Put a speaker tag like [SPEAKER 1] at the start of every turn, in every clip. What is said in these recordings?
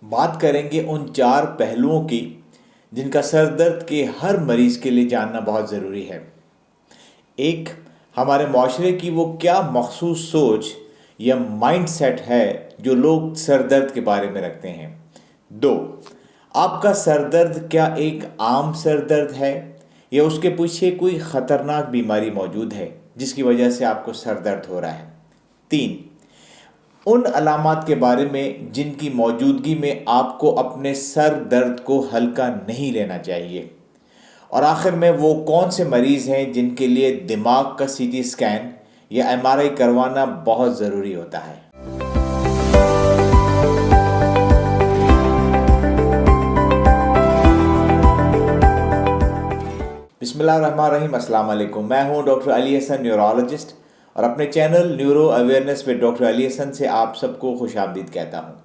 [SPEAKER 1] बात करेंगे उन 4 पहलुओं की जिनका सर दर्द के हर मरीज़ के लिए जानना बहुत ज़रूरी है। एक, हमारे माशरे की वो क्या मखसूस सोच या माइंड सेट है जो लोग सर दर्द के बारे में रखते हैं। 2, आपका सर दर्द क्या एक आम सर दर्द है या उसके पीछे कोई ख़तरनाक बीमारी मौजूद है जिसकी वजह से आपको सर दर्द हो रहा है। 3, उन अलामात के बारे में जिनकी मौजूदगी में आपको अपने सर दर्द को हल्का नहीं लेना चाहिए। और आखिर में वो कौन से मरीज़ हैं जिनके लिए दिमाग का सीटी स्कैन या एमआरआई करवाना बहुत ज़रूरी होता है। बिस्मिल्लाहिर्रहमानिर्रहीम, अस्सलाम वालेकुम। मैं हूँ डॉक्टर अली हसन, न्यूरोलॉजिस्ट, और अपने channel neuro awareness with doctor Ali Hasan से आप सबको खुशामदीद कहता हूँ।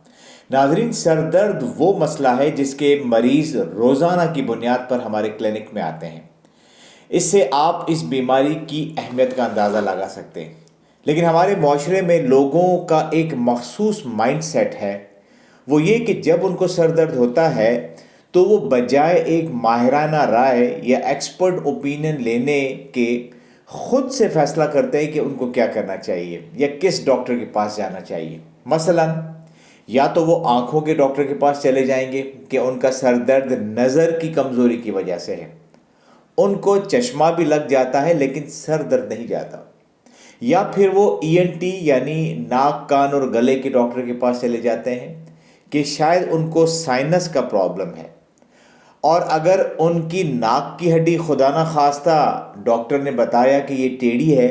[SPEAKER 1] नाज़रीन, सर दर्द वो मसला है जिसके मरीज़ रोज़ाना की बुनियाद पर हमारे क्लिनिक में आते हैं। इससे आप इस बीमारी की अहमियत का अंदाज़ा लगा सकते हैं। लेकिन हमारे माशरे में लोगों का एक मखसूस माइंड सेट है, वो ये कि जब उनको सर दर्द होता है तो वो बजाय एक माहिराना राय या एक्सपर्ट ओपिनियन लेने के खुद से फैसला करते हैं कि उनको क्या करना चाहिए या किस डॉक्टर के पास जाना चाहिए। मसलन, या तो वो आँखों के डॉक्टर के पास चले जाएंगे कि उनका सर दर्द नज़र की कमज़ोरी की वजह से है, उनको चश्मा भी लग जाता है लेकिन सर दर्द नहीं जाता। या फिर वो ईएनटी यानी नाक कान और गले के डॉक्टर के पास चले जाते हैं कि शायद उनको साइनस का प्रॉब्लम है, और अगर उनकी नाक की हड्डी खुदा ना खास्ता डॉक्टर ने बताया कि ये टेढ़ी है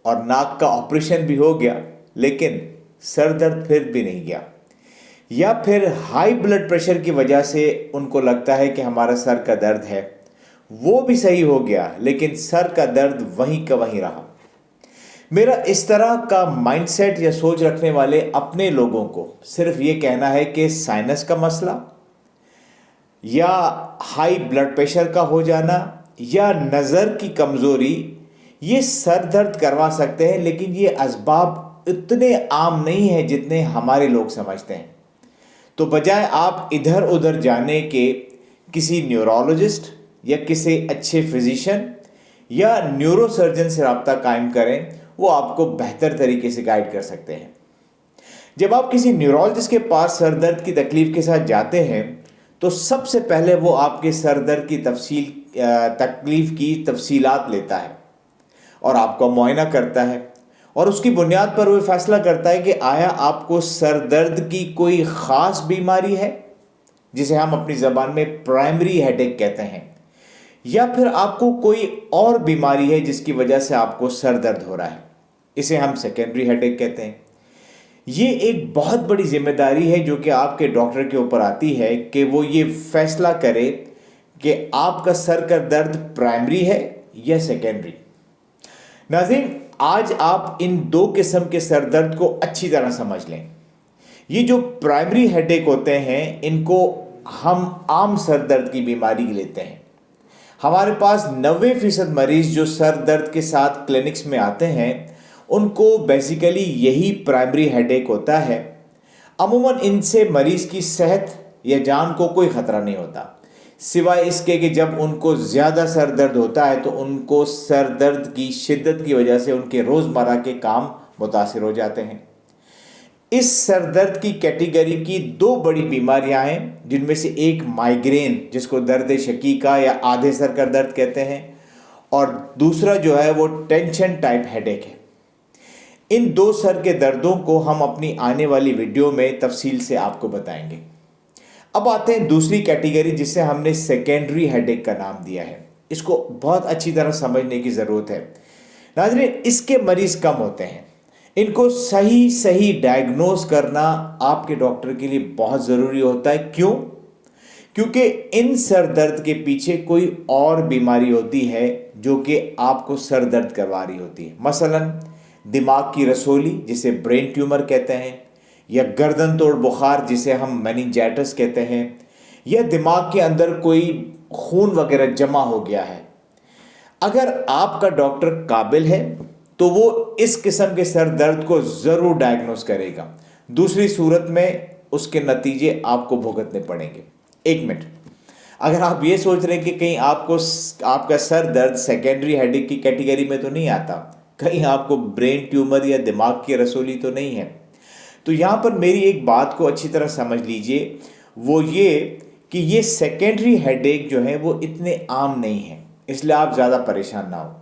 [SPEAKER 1] और नाक का ऑपरेशन भी हो गया लेकिन सर दर्द फिर भी नहीं गया। या फिर हाई ब्लड प्रेशर की वजह से उनको लगता है कि हमारा सर का दर्द है, वो भी सही हो गया लेकिन सर का दर्द वहीं का वहीं रहा। मेरा इस तरह का माइंडसेट या सोच रखने वाले अपने लोगों को सिर्फ ये कहना है कि साइनस का मसला या हाई ब्लड प्रेशर का हो जाना या नज़र की कमज़ोरी ये सर दर्द करवा सकते हैं, लेकिन ये असबाब इतने आम नहीं हैं जितने हमारे लोग समझते हैं। तो बजाय आप इधर उधर जाने के किसी न्यूरोलॉजिस्ट या किसी अच्छे फिजिशियन या न्यूरोसर्जन से रब्ता कायम करें, वो आपको बेहतर तरीके से गाइड कर सकते हैं। जब आप किसी न्यूरोलॉजिस्ट के पास सर दर्द की तकलीफ़ के साथ जाते हैं तो सबसे पहले वो आपके सर दर्द की तकलीफ़ की तफसीलात लेता है और आपका मुआयना करता है, और उसकी बुनियाद पर वो फैसला करता है कि आया आपको सर दर्द की कोई ख़ास बीमारी है जिसे हम अपनी ज़बान में प्राइमरी हेडेक कहते हैं, या फिर आपको कोई और बीमारी है जिसकी वजह से आपको सर दर्द हो रहा है, इसे हम सेकेंडरी हेडेक कहते हैं। ये एक बहुत बड़ी जिम्मेदारी है जो कि आपके डॉक्टर के ऊपर आती है कि वो ये फैसला करे कि आपका सर का दर्द प्राइमरी है या सेकेंडरी। नाज़रीन, आज आप इन 2 किस्म के सर दर्द को अच्छी तरह समझ लें। ये जो प्राइमरी हेडेक होते हैं इनको हम आम सर दर्द की बीमारी लेते हैं। हमारे पास 90% मरीज़ जो सर दर्द के साथ क्लिनिक्स में आते हैं उनको बेसिकली यही प्राइमरी हेडेक होता है। अमूमन इनसे मरीज़ की सेहत या जान को कोई ख़तरा नहीं होता, सिवाय इसके कि जब उनको ज़्यादा सर दर्द होता है तो उनको सर दर्द की शिद्दत की वजह से उनके रोज़मर्रा के काम मुतासिर हो जाते हैं। इस सर दर्द की कैटेगरी की 2 बड़ी बीमारियां हैं, जिनमें से एक माइग्रेन जिसको दर्द शकीका या आधे सर का दर्द कहते हैं, और दूसरा जो है वो टेंशन टाइप हेडेक है। इन 2 सर के दर्दों को हम अपनी आने वाली वीडियो में तफसील से आपको बताएंगे। अब आते हैं दूसरी कैटेगरी जिसे हमने सेकेंडरी हेडेक का नाम दिया है। इसको बहुत अच्छी तरह समझने की ज़रूरत है। नाज़रीन, इसके मरीज़ कम होते हैं, इनको सही डायग्नोज करना आपके डॉक्टर के लिए बहुत ज़रूरी होता है। क्यों? क्योंकि इन सर दर्द के पीछे कोई और बीमारी होती है जो कि आपको सर दर्द करवा रही होती है। मसलन दिमाग की रसोली जिसे ब्रेन ट्यूमर कहते हैं, या गर्दन तोड़ बुखार जिसे हम मेनिंजाइटिस कहते हैं, या दिमाग के अंदर कोई खून वगैरह जमा हो गया है। अगर आपका डॉक्टर काबिल है तो वो इस किस्म के सर दर्द को ज़रूर डायग्नोस करेगा। दूसरी सूरत में اس کے نتیجے آپ کو بھگتنے پڑیں گے۔ ایک منٹ، اگر آپ یہ سوچ رہے ہیں کہ کہیں آپ کا سر درد سیکنڈری ہیڈ ایک کی کیٹیگری میں تو نہیں آتا، کہیں آپ کو برین ٹیومر یا دماغ کی رسولی تو نہیں ہے، تو یہاں پر میری ایک بات کو اچھی طرح سمجھ لیجئے، وہ یہ کہ یہ سیکنڈری ہیڈ ایک جو ہے وہ اتنے عام نہیں ہیں، اس لیے آپ زیادہ پریشان نہ ہو۔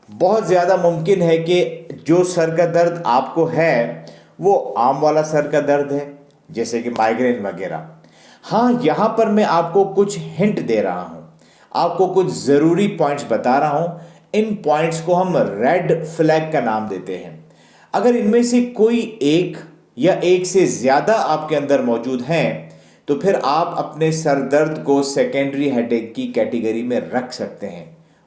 [SPEAKER 1] بہت زیادہ ممکن ہے کہ جو سر کا درد آپ کو ہے وہ عام والا سر کا درد ہے، جیسے کہ مائیگرین وغیرہ۔ ہاں، یہاں پر میں آپ کو کچھ ہنٹ دے رہا ہوں، آپ کو کچھ ضروری پوائنٹس بتا رہا ہوں۔ ان پوائنٹس کو ہم ریڈ فلیگ کا نام دیتے ہیں۔ اگر ان میں سے کوئی ایک یا ایک سے زیادہ آپ کے اندر موجود ہیں تو پھر آپ اپنے سر درد کو سیکنڈری ہیڈ ایک کی کیٹیگری میں رکھ سکتے ہیں،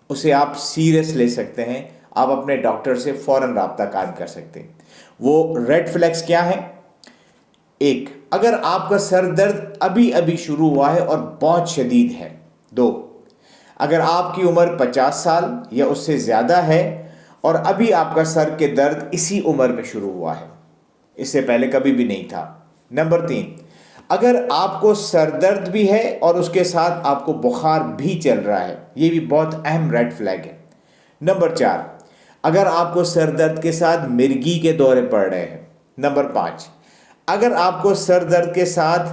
[SPEAKER 1] اسے آپ سیریس لے سکتے ہیں، آپ اپنے ڈاکٹر سے فوراً رابطہ قائم کر سکتے ہیں۔ وہ ریڈ فلیگز کیا ہیں؟ ایک، اگر آپ کا سر درد ابھی شروع ہوا ہے اور بہت شدید ہے۔ دو، اگر آپ کی عمر 50 سال یا اس سے زیادہ ہے اور ابھی آپ کا سر کے درد اسی عمر میں شروع ہوا ہے، اس سے پہلے کبھی بھی نہیں تھا۔ نمبر 3، اگر آپ کو سر درد بھی ہے اور اس کے ساتھ آپ کو بخار بھی چل رہا ہے، یہ بھی بہت اہم ریڈ فلیگ ہے۔ نمبر 4، اگر آپ کو سر درد کے ساتھ مرگی کے دورے پڑ رہے ہیں۔ نمبر 5، اگر آپ کو سر درد کے ساتھ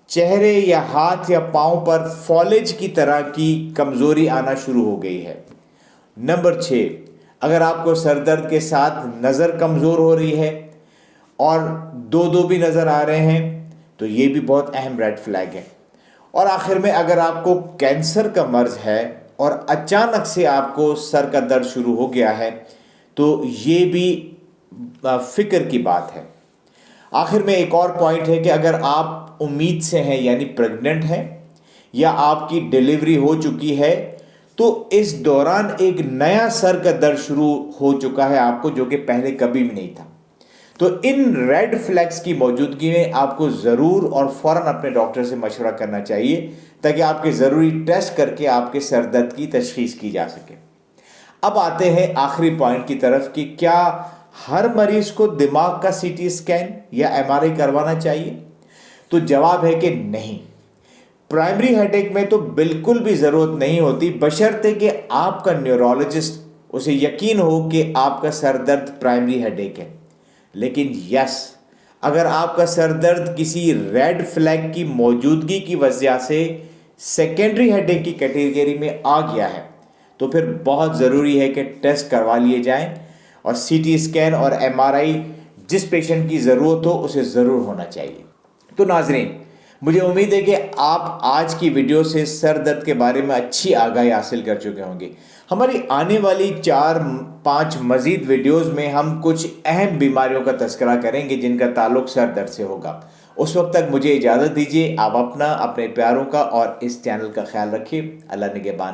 [SPEAKER 1] چہرے یا ہاتھ یا پاؤں پر فالج کی طرح کی کمزوری آنا شروع ہو گئی ہے۔ نمبر 6، اگر آپ کو سر درد کے ساتھ نظر کمزور ہو رہی ہے اور دو بھی نظر آ رہے ہیں تو یہ بھی بہت اہم ریڈ فلیگ ہے۔ اور آخر میں اگر آپ کو کینسر کا مرض ہے اور اچانک سے آپ کو سر کا درد شروع ہو گیا ہے تو یہ بھی فکر کی بات ہے۔ آخر میں ایک اور پوائنٹ ہے کہ اگر آپ امید سے ہیں، یعنی پریگننٹ ہیں یا آپ کی ڈیلیوری ہو چکی ہے، تو اس دوران ایک نیا سر کا درد شروع ہو چکا ہے آپ کو، جو کہ پہلے کبھی بھی نہیں تھا۔ تو ان ریڈ فلیگز کی موجودگی میں آپ کو ضرور اور فوراً اپنے ڈاکٹر سے مشورہ کرنا چاہیے تاکہ آپ کے ضروری ٹیسٹ کر کے آپ کے سر درد کی تشخیص کی جا سکے۔ اب آتے ہیں آخری پوائنٹ کی طرف کہ کیا ہر مریض کو دماغ کا سی ٹی اسکین یا ایم آر آئی کروانا چاہیے؟ تو جواب ہے کہ نہیں۔ پرائمری ہیڈ ایک میں تو بالکل بھی ضرورت نہیں ہوتی، بشرطے کہ آپ کا نیورولوجسٹ اسے یقین ہو کہ آپ کا سر درد پرائمری ہیڈ ایک ہے۔ لیکن اگر آپ کا سر درد کسی ریڈ فلیگ کی موجودگی کی وجہ سے سیکنڈری ہیڈ ایک کی کیٹیگری میں آ گیا ہے تو پھر بہت ضروری ہے کہ ٹیسٹ کروا لیے جائیں، اور سی ٹی اسکین اور ایم آر آئی جس پیشنٹ کی ضرورت ہو اسے ضرور ہونا چاہیے۔ تو ناظرین، مجھے امید ہے کہ آپ آج کی ویڈیو سے سر درد کے بارے میں اچھی آگاہی حاصل کر چکے ہوں گے۔ ہماری آنے والی 4-5 مزید ویڈیوز میں ہم کچھ اہم بیماریوں کا تذکرہ کریں گے جن کا تعلق سر درد سے ہوگا۔ اس وقت تک مجھے اجازت دیجیے، آپ اپنے پیاروں کا اور اس چینل کا خیال رکھیے۔ اللہ نگہبان۔